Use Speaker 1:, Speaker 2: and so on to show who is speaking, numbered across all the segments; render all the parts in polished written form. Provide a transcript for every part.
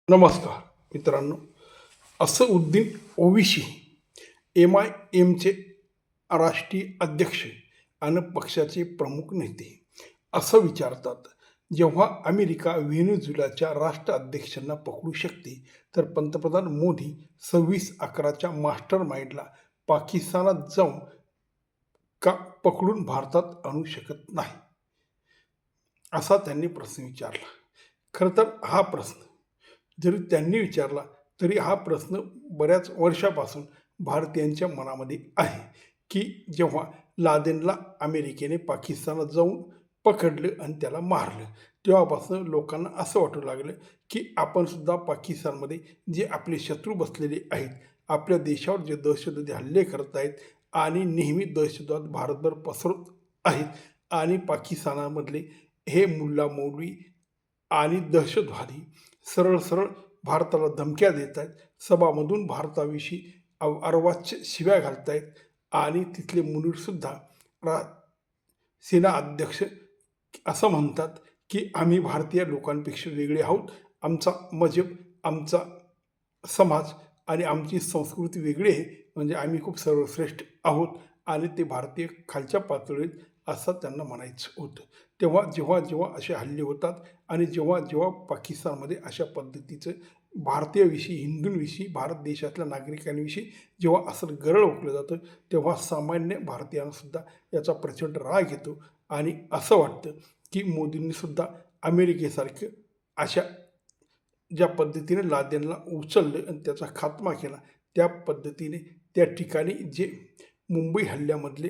Speaker 1: नमस्कार मित्रांनो. असदुद्दीन ओवैसी MIMचे राष्ट्रीय अध्यक्ष आणि पक्षाचे प्रमुख नेते असं विचारतात, जेव्हा अमेरिका व्हेनेझुएलाच्या राष्ट्राध्यक्षांना पकडू शकते, तर पंतप्रधान मोदी 26/11च्या मास्टर माइंडला पाकिस्तानात जाऊन का पकडून भारतात आणू शकत नाही, असा त्यांनी प्रश्न विचारला. खरं तर हा प्रश्न जरी त्यांनी विचारला तरी हा प्रश्न बऱ्याच वर्षापासून भारतीयांच्या मनामध्ये आहे, की जेव्हा लादेनला अमेरिकेने पाकिस्तानात जाऊन पकडलं आणि त्याला मारलं, तेव्हापासून लोकांना असं वाटू लागलं की आपणसुद्धा पाकिस्तानमध्ये जे आपले शत्रू बसलेले आहेत, आपल्या देशावर जे दहशतवादी हल्ले करत आहेत आणि नेहमी दहशतवाद भारतभर पसरत आहेत आणि पाकिस्तानामधले हे मुल्ला मौलवी आणि दहशतवादी सरळ सरळ भारताला धमक्या देत आहेत, सभामधून भारताविषयी अर्वाच्य शिव्या घालत आहेत आणि तिथले मुनीरसुद्धा रा सेना अध्यक्ष असं म्हणतात की आम्ही भारतीय लोकांपेक्षा वेगळे आहोत, आमचा मजहब, आमचा समाज आणि आमची संस्कृती वेगळी आहे, म्हणजे आम्ही खूप सर्वश्रेष्ठ आहोत आणि ते भारतीय खालच्या पातळीत असं त्यांना म्हणायचं होतं. तेव्हा जेव्हा जेव्हा असे हल्ले होतात आणि जेव्हा जेव्हा पाकिस्तानमध्ये अशा पद्धतीचं भारतीयाविषयी, हिंदूंविषयी, भारत देशातल्या नागरिकांविषयी जेव्हा असं गरळ ओकलं जातं, तेव्हा सामान्य भारतीयांनासुद्धा याचा प्रचंड राग येतो आणि असं वाटतं की मोदींनीसुद्धा अमेरिकेसारखं अशा ज्या पद्धतीने लादेनला उचललं आणि त्याचा खात्मा केला, त्या पद्धतीने त्या ठिकाणी जे मुंबई हल्ल्यामधले,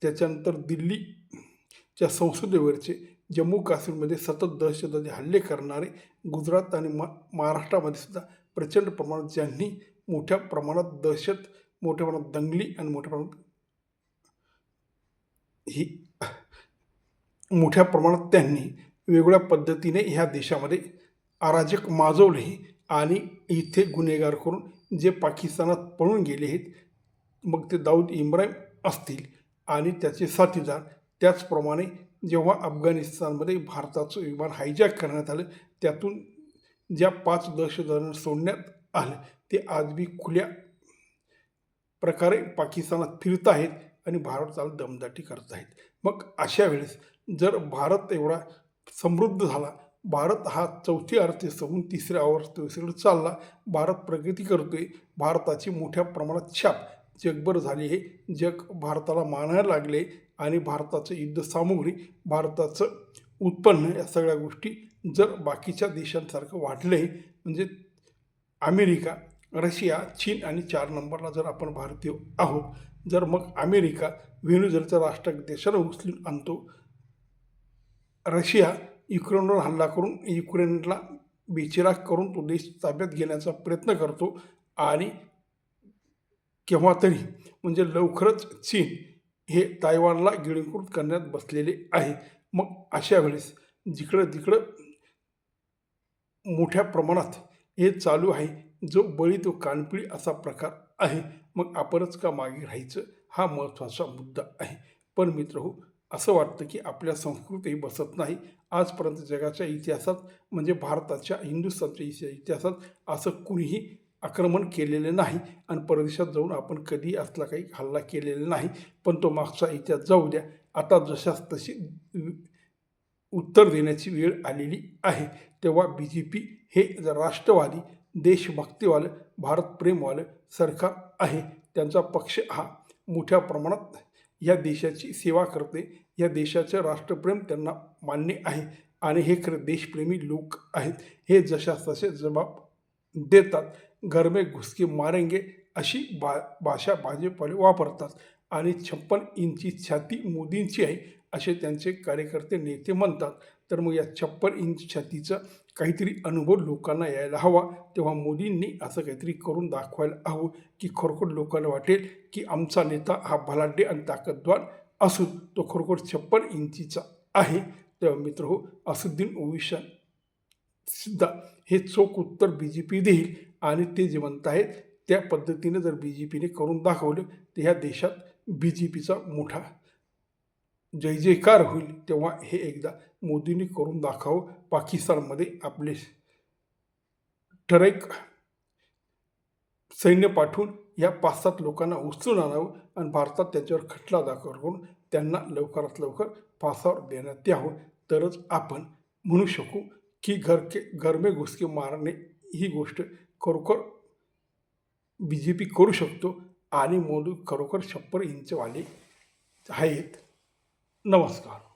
Speaker 1: त्याच्यानंतर दिल्लीच्या संसदेवरचे, जम्मू काश्मीरमध्ये सतत दहशतवादी हल्ले करणारे, गुजरात आणि महाराष्ट्रामध्ये सुद्धा प्रचंड प्रमाणात ज्यांनी मोठ्या प्रमाणात दहशत, मोठ्या प्रमाणात दंगली आणि मोठ्या प्रमाणात त्यांनी वेगवेगळ्या पद्धतीने ह्या देशामध्ये अराजक माजवले आणि इथे गुन्हेगार करून जे पाकिस्तानात पळून गेले आहेत, मग ते दाऊद इब्राहिम असतील आणि त्याचे साथीदार, त्याचप्रमाणे जेव्हा अफगाणिस्तानमध्ये भारताचं विमान हायजॅक करण्यात आलं, त्यातून ज्या 5 दहशतवाद्यांना सोडण्यात आलं, ते आजही खुल्या प्रकारे पाकिस्तानात फिरत आहेत आणि भारताला दमदाटी करत आहेत. मग अशा वेळेस जर भारत एवढा समृद्ध झाला, भारत हा 4थी अर्थव्यवस्था तिसऱ्या अर्थव्यवस्थेकडे चालला, भारत प्रगती करतोय, भारताची मोठ्या प्रमाणात छाप जगभर झाली आहे, जग भारताला मानायला लागले आणि भारताचं युद्धसामुग्री, भारताचं उत्पन्न, या सगळ्या गोष्टी जर बाकीच्या देशांसारखं वाढलं आहे, म्हणजे अमेरिका, रशिया, चीन आणि 4 नंबरला जर आपण भारतीय आहोत, जर मग अमेरिका व्हेनेझुएलाचा राष्ट्राध्यक्षाला उचलून आणतो, रशिया युक्रेनवर हल्ला करून युक्रेनला बेचिराख करून तो देश ताब्यात घेण्याचा प्रयत्न करतो आणि केव्हा तरी म्हणजे लवकरच चीन हे तायवानला गिळंकृत करण्यात बसलेले आहे. मग अशा वेळेस जिकडं तिकडं मोठ्या प्रमाणात हे चालू आहे, जो बळी तो कानपिळी असा प्रकार आहे. मग आपणच का मागे राहायचं, हा महत्त्वाचा मुद्दा आहे. पण मित्रहो, असं वाटतं की आपल्या संस्कृती बसत नाही. आजपर्यंत जगाच्या इतिहासात, म्हणजे भारताच्या, हिंदुस्थानच्या इतिहासात असं कुणीही आक्रमण केलेलं नाही आणि परदेशात जाऊन आपण कधी असला काही हल्ला केलेला नाही. पण तो मागचा इतिहास जाऊ द्या, आता जशास तशी उत्तर देण्याची वेळ आलेली आहे. तेव्हा BJP हे राष्ट्रवादी, देशभक्तीवालं, भारतप्रेमवालं सरकार आहे. त्यांचा पक्ष हा मोठ्या प्रमाणात या देशाची सेवा करते, या देशाचं राष्ट्रप्रेम त्यांना मान्य आहे आणि हे खरं देशप्रेमी लोक आहेत. हे जशास तसे जबाब देतात. घर में घुस के मारेंगे अशी भाषा भाजपवाले वापरतात आणि 56 इंची छाती मोदींची आहे असे त्यांचे कार्यकर्ते, नेते म्हणतात. तर मग या 56 इंच छातीचा काहीतरी अनुभव लोकांना यायला हवा. तेव्हा मोदींनी असं काहीतरी करून दाखवायला हवं की खरोखर लोकांना वाटेल की आमचा नेता हा बलाढ्य आणि ताकदवान असून तो खरोखर 56 इंचीचा आहे. तेव्हा मित्रहो, असदुद्दीन ओवैसी सुद्धा हे चोख उत्तर BJP देईल आणि ते जे म्हणत आहेत त्या पद्धतीने जर BJPने करून दाखवलं, तर ह्या देशात BJPचा मोठा जय जयकार होईल. तेव्हा हे एकदा मोदींनी करून दाखवावं. पाकिस्तानमध्ये आपले ठराविक सैन्य पाठवून या 5-7 लोकांना उचलून आणावं आणि भारतात त्यांच्यावर खटला दाखल करून त्यांना लवकरात लवकर फासावर देण्यात यावं. तरच आपण म्हणू शकू की घर में घुस के मारणे ही गोष्ट खरोखर BJP करू शकतो आणि मोदी खरोखर 100 इंचवाले आहेत. नमस्कार.